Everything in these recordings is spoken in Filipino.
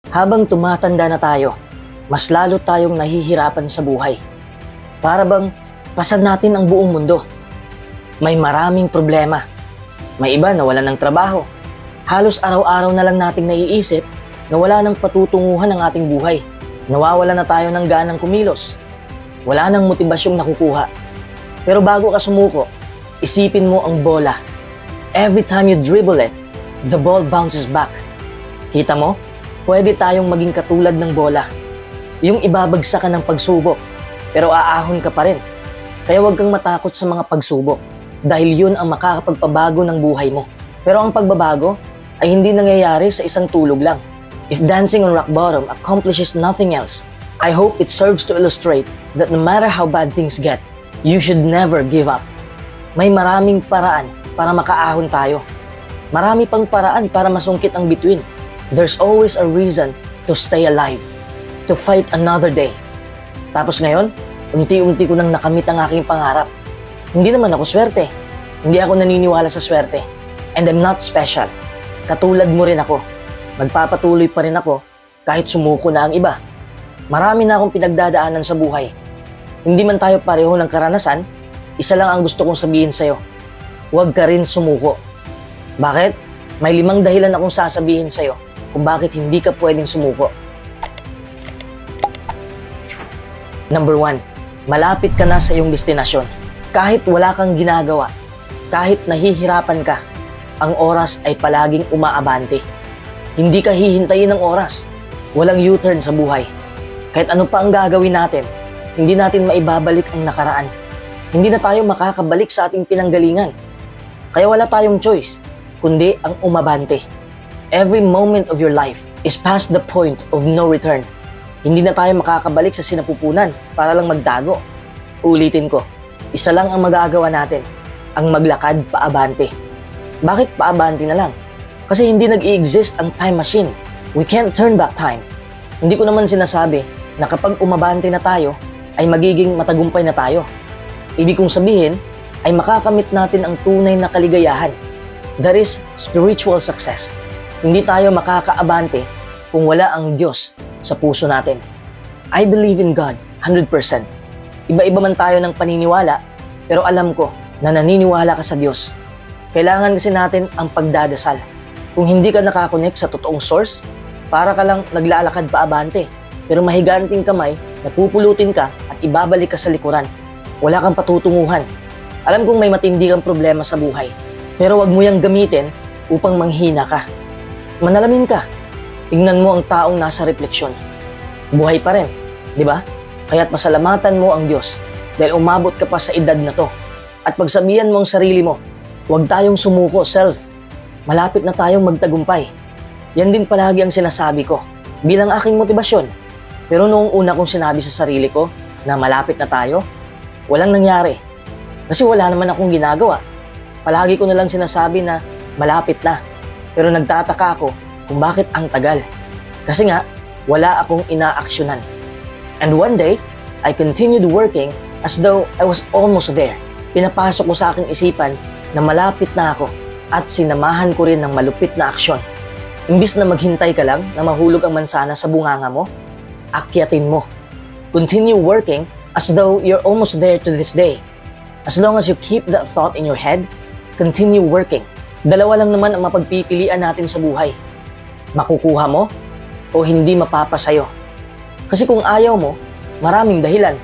Habang tumatanda na tayo, mas lalo tayong nahihirapan sa buhay. Para bang pasan natin ang buong mundo. May maraming problema. May iba na wala ng trabaho. Halos araw-araw na lang nating naiisip na wala nang patutunguhan ang ating buhay. Nawawala na tayo ng ganang kumilos. Wala nang motibasyong nakukuha. Pero bago ka sumuko, isipin mo ang bola. Every time you dribble it, the ball bounces back. Kita mo? Pwede tayong maging katulad ng bola. Yung ibabagsak ka ng pagsubok, pero aahon ka pa rin. Kaya huwag kang matakot sa mga pagsubok dahil yun ang makakapagpabago ng buhay mo. Pero ang pagbabago ay hindi nangyayari sa isang tulog lang. If dancing on rock bottom accomplishes nothing else, I hope it serves to illustrate that no matter how bad things get, you should never give up. May maraming paraan para makaahon tayo. Marami pang paraan para masungkit ang bituin. There's always a reason to stay alive, to fight another day. Tapos ngayon, unti-unti ko nang nakamit ang aking pangarap. Hindi naman ako swerte. Hindi ako naniniwala sa swerte. And I'm not special. Katulad mo rin ako. Magpapatuloy pa rin ako kahit sumuko na ang iba. Marami na akong pinagdadaanan sa buhay. Hindi man tayo pareho ng karanasan, isa lang ang gusto kong sabihin sa'yo. Huwag ka rin sumuko. Bakit? May 5 dahilan akong sasabihin sa'yo kung bakit hindi ka pwedeng sumuko. Number 1, malapit ka na sa iyong destinasyon. Kahit wala kang ginagawa, kahit nahihirapan ka, ang oras ay palaging umaabante. Hindi ka hihintayin ng oras. Walang U-turn sa buhay. Kahit ano pa ang gagawin natin, hindi natin maibabalik ang nakaraan. Hindi na tayo makakabalik sa ating pinanggalingan. Kaya wala tayong choice, kundi ang umabante. Every moment of your life is past the point of no return. Hindi na tayo makakabalik sa sinapupunan para lang magdago. Ulitin ko, isa lang ang magagawa natin, ang maglakad paabante. Bakit paabante na lang? Kasi hindi nag-i-exist ang time machine. We can't turn back time. Hindi ko naman sinasabi na kapag umabante na tayo, ay magiging matagumpay na tayo. Ibig kong sabihin, ay makakamit natin ang tunay na kaligayahan. That is spiritual success. Hindi tayo makakaabante kung wala ang Diyos sa puso natin. I believe in God 100%. Iba-iba man tayo ng paniniwala, pero alam ko na naniniwala ka sa Diyos. Kailangan kasi natin ang pagdadasal. Kung hindi ka nakakonect sa totoong source, para ka lang naglalakad paabante, pero mahiganting kamay, napupulutin ka at ibabalik ka sa likuran. Wala kang patutunguhan. Alam kong may matindi kang problema sa buhay, pero wag mo yang gamitin upang manghina ka. Manalamin ka. Tingnan mo ang taong nasa refleksyon. Buhay pa rin, di ba? Kaya't masalamatan mo ang Diyos dahil umabot ka pa sa edad na to. At pagsabihan mo ang sarili mo, huwag tayong sumuko, self. Malapit na tayong magtagumpay. Yan din palagi ang sinasabi ko bilang aking motibasyon. Pero noong una kong sinabi sa sarili ko na malapit na tayo, walang nangyari. Kasi wala naman akong ginagawa. Palagi ko na lang sinasabi na malapit na. Pero nagtataka ako kung bakit ang tagal. Kasi nga, wala akong inaaksyonan. And one day, I continued working as though I was almost there. Pinapasok ko sa aking isipan na malapit na ako at sinamahan ko rin ng malupit na aksyon. Imbis na maghintay ka lang na mahulog ang mansana sa bunganga mo, akyatin mo. Continue working as though you're almost there to this day. As long as you keep that thought in your head, continue working. Dalawa lang naman ang mapagpipilian natin sa buhay. Makukuha mo o hindi mapapasayo. Kasi kung ayaw mo, maraming dahilan.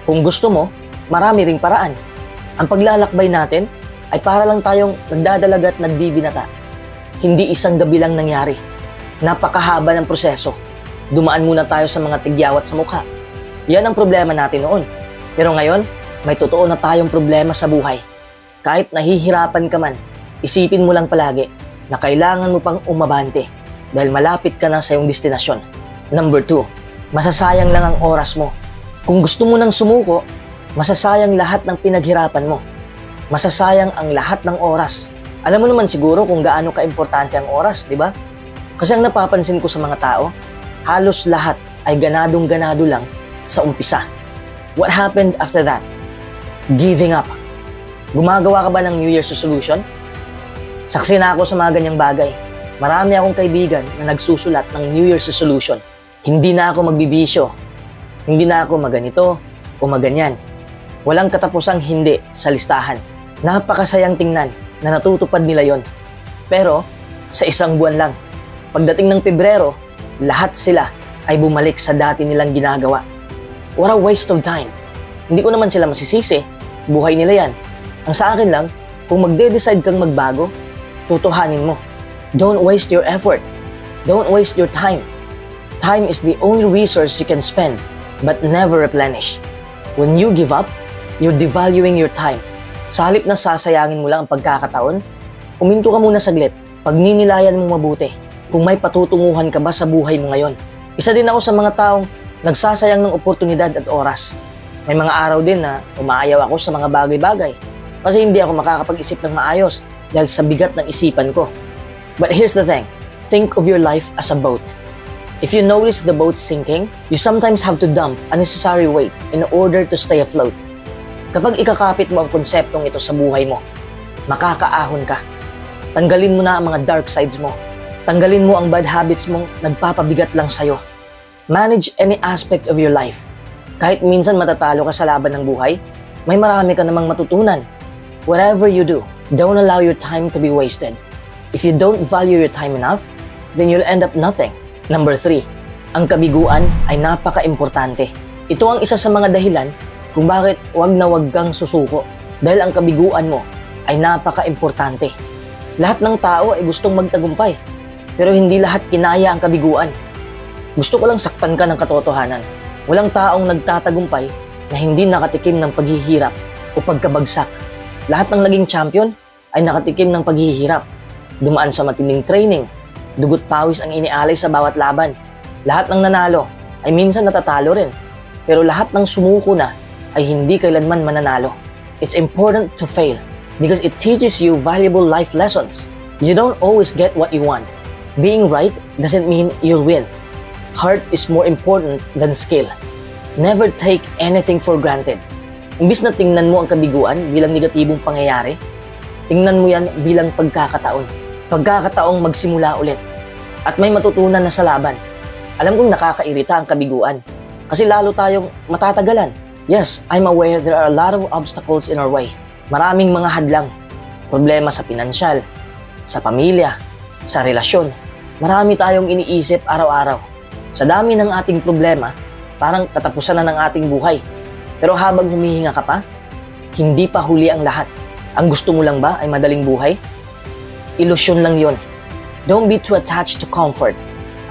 Kung gusto mo, marami ring paraan. Ang paglalakbay natin ay para lang tayong nagdadalaga at nagbibinata. Hindi isang gabi lang nangyari. Napakahaba ng proseso. Dumaan muna tayo sa mga tigyawat sa mukha. Yan ang problema natin noon. Pero ngayon, may totoo na tayong problema sa buhay. Kahit nahihirapan ka man, isipin mo lang palagi na kailangan mo pang umabante dahil malapit ka na sa iyong destinasyon. Number 2, masasayang lang ang oras mo. Kung gusto mo nang sumuko, masasayang lahat ng pinaghirapan mo. Masasayang ang lahat ng oras. Alam mo naman siguro kung gaano ka-importante ang oras, di ba? Kasi ang napapansin ko sa mga tao, halos lahat ay ganadong-ganado lang sa umpisa. What happened after that? Giving up. Gumagawa ka ba ng New Year's resolution? Saksi na ako sa mga ganyang bagay. Marami akong kaibigan na nagsusulat ng New Year's resolution. Hindi na ako magbibisyo. Hindi na ako maganito o maganyan. Walang katapusang hindi sa listahan. Napakasayang tingnan na natutupad nila yon. Pero sa isang buwan lang, pagdating ng Pebrero, lahat sila ay bumalik sa dati nilang ginagawa. What a waste of time. Hindi ko naman sila masisisi. Buhay nila yan. Ang sa akin lang, kung magde-decide kang magbago, tutuhanin mo. Don't waste your effort. Don't waste your time. Time is the only resource you can spend, but never replenish. When you give up, you're devaluing your time. Sa halip na sasayangin mo lang ang pagkakataon, uminto ka muna saglit. Pagninilayan mo mabuti kung may patutunguhan ka ba sa buhay mo ngayon. Isa din ako sa mga taong nagsasayang ng oportunidad at oras. May mga araw din na umaayaw ako sa mga bagay-bagay kasi hindi ako makakapag-isip ng maayos dahil sa bigat ng isipan ko. But here's the thing, think of your life as a boat. If you notice the boat sinking, you sometimes have to dump unnecessary weight in order to stay afloat. Kapag ikakapit mo ang konseptong ito sa buhay mo, makakaahon ka. Tanggalin mo na ang mga dark sides mo. Tanggalin mo ang bad habits mong nagpapabigat lang sa'yo. Manage any aspect of your life. Kahit minsan matatalo ka sa laban ng buhay, may marami ka namang matutunan. Whatever you do, don't allow your time to be wasted. If you don't value your time enough, then you'll end up nothing. Number 3, ang kabiguan ay napaka-importante. Ito ang isa sa mga dahilan kung bakit wag na wag kang susuko. Dahil ang kabiguan mo ay napaka-importante. Lahat ng tao ay gustong magtagumpay, pero hindi lahat kinaya ang kabiguan. Gusto ko lang saktan ka ng katotohanan. Walang taong nagtatagumpay na hindi nakatikim ng paghihirap o pagkabagsak. Lahat ng naging champion ay nakatikim ng paghihirap. Dumaan sa matinding training, dugot pawis ang inialay sa bawat laban. Lahat ng nanalo ay minsan natatalo rin, pero lahat ng sumuko na ay hindi kailanman mananalo. It's important to fail because it teaches you valuable life lessons. You don't always get what you want. Being right doesn't mean you'll win. Heart is more important than skill. Never take anything for granted. Imbis na tingnan mo ang kabiguan bilang negatibong pangyayari, tingnan mo yan bilang pagkakataon. Pagkakataong magsimula ulit at may matutunan na sa laban. Alam kong nakakairita ang kabiguan kasi lalo tayong matatagalan. Yes, I'm aware there are a lot of obstacles in our way. Maraming mga hadlang, problema sa pinansyal, sa pamilya, sa relasyon. Marami tayong iniisip araw-araw. Sa dami ng ating problema, parang katapusan na ng ating buhay. Pero habang humihinga ka pa, hindi pa huli ang lahat. Ang gusto mo lang ba ay madaling buhay? Ilusyon lang yon. Don't be too attached to comfort.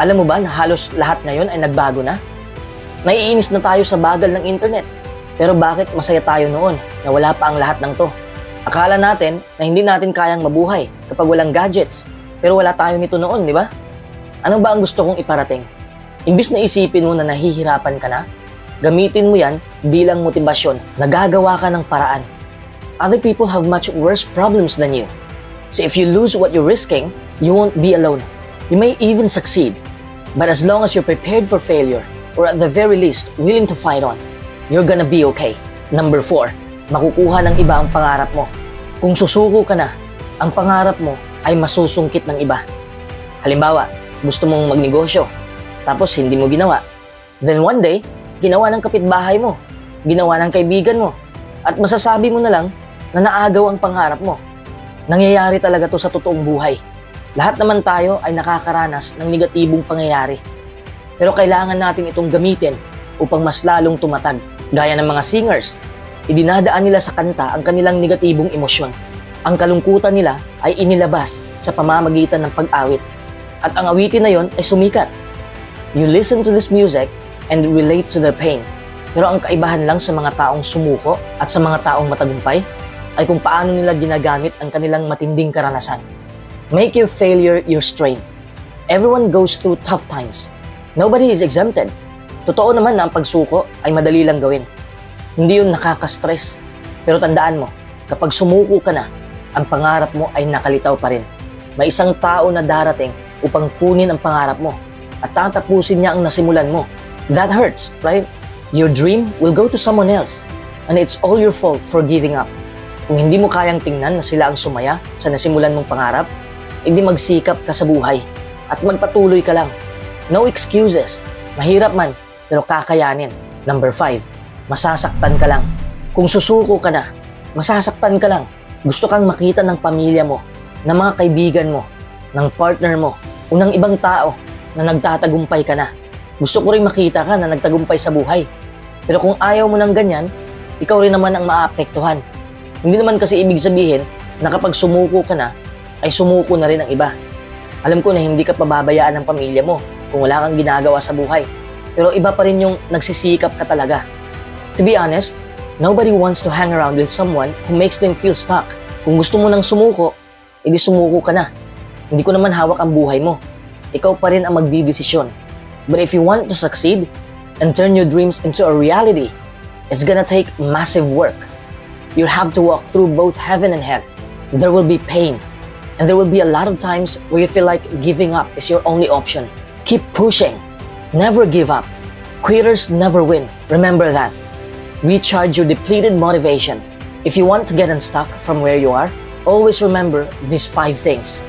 Alam mo ba na halos lahat ngayon ay nagbago na? Naiinis na tayo sa bagal ng internet. Pero bakit masaya tayo noon na wala pa ang lahat ng to? Akala natin na hindi natin kayang mabuhay kapag walang gadgets. Pero wala tayo nito noon, di ba? Ano ba ang gusto kong iparating? Imbis na isipin mo na nahihirapan ka na, gamitin mo yan bilang motibasyon na gagawa ka ng paraan. Other people have much worse problems than you. So if you lose what you're risking, you won't be alone. You may even succeed. But as long as you're prepared for failure, or at the very least, willing to fight on, you're gonna be okay. Number 4, makukuha ng iba ang pangarap mo. Kung susuko ka na, ang pangarap mo ay masusungkit ng iba. Halimbawa, gusto mong magnegosyo, tapos hindi mo ginawa. Then one day, ginawa ng kapitbahay mo, ginawa ng kaibigan mo, at masasabi mo na lang na naagaw ang pangarap mo. Nangyayari talaga to sa totoong buhay. Lahat naman tayo ay nakakaranas ng negatibong pangyayari. Pero kailangan natin itong gamitin upang mas lalong tumatag. Gaya ng mga singers, idinadaan nila sa kanta ang kanilang negatibong emosyon. Ang kalungkutan nila ay inilabas sa pamamagitan ng pag-awit. At ang awitin na yon ay sumikat. You listen to this music and relate to their pain. Pero ang kaibahan lang sa mga taong sumuko at sa mga taong matagumpay ay kung paano nila ginagamit ang kanilang matinding karanasan. Make your failure your strength. Everyone goes through tough times. Nobody is exempted. Totoo naman na ang pagsuko ay madali lang gawin. Hindi yun nakaka-stress. Pero tandaan mo, kapag sumuko ka na, ang pangarap mo ay nakalitaw pa rin. May isang tao na darating upang kunin ang pangarap mo at tatapusin niya ang nasimulan mo. That hurts, right? Your dream will go to someone else and it's all your fault for giving up. Kung hindi mo kayang tingnan na sila ang sumaya sa nasimulan mong pangarap, hindi magsikap ka sa buhay at magpatuloy ka lang. No excuses. Mahirap man, pero kakayanin. Number 5, masasaktan ka lang. Kung susuko ka na, masasaktan ka lang. Gusto kang makita ng pamilya mo, ng mga kaibigan mo, ng partner mo, o ng ibang tao na nagtatagumpay ka na. Gusto ko rin makita ka na nagtagumpay sa buhay. Pero kung ayaw mo ng ganyan, ikaw rin naman ang maapektuhan. Hindi naman kasi ibig sabihin na kapag sumuko ka na, ay sumuko na rin ang iba. Alam ko na hindi ka pababayaan ng pamilya mo kung wala kang ginagawa sa buhay. Pero iba pa rin yung nagsisikap ka talaga. To be honest, nobody wants to hang around with someone who makes them feel stuck. Kung gusto mo nang sumuko, edi sumuko ka na. Hindi ko naman hawak ang buhay mo. Ikaw pa rin ang magdidesisyon. But if you want to succeed and turn your dreams into a reality, it's gonna take massive work. You'll have to walk through both heaven and hell. There will be pain. And there will be a lot of times where you feel like giving up is your only option. Keep pushing. Never give up. Quitters never win. Remember that. Recharge your depleted motivation. If you want to get unstuck from where you are, always remember these 5 things.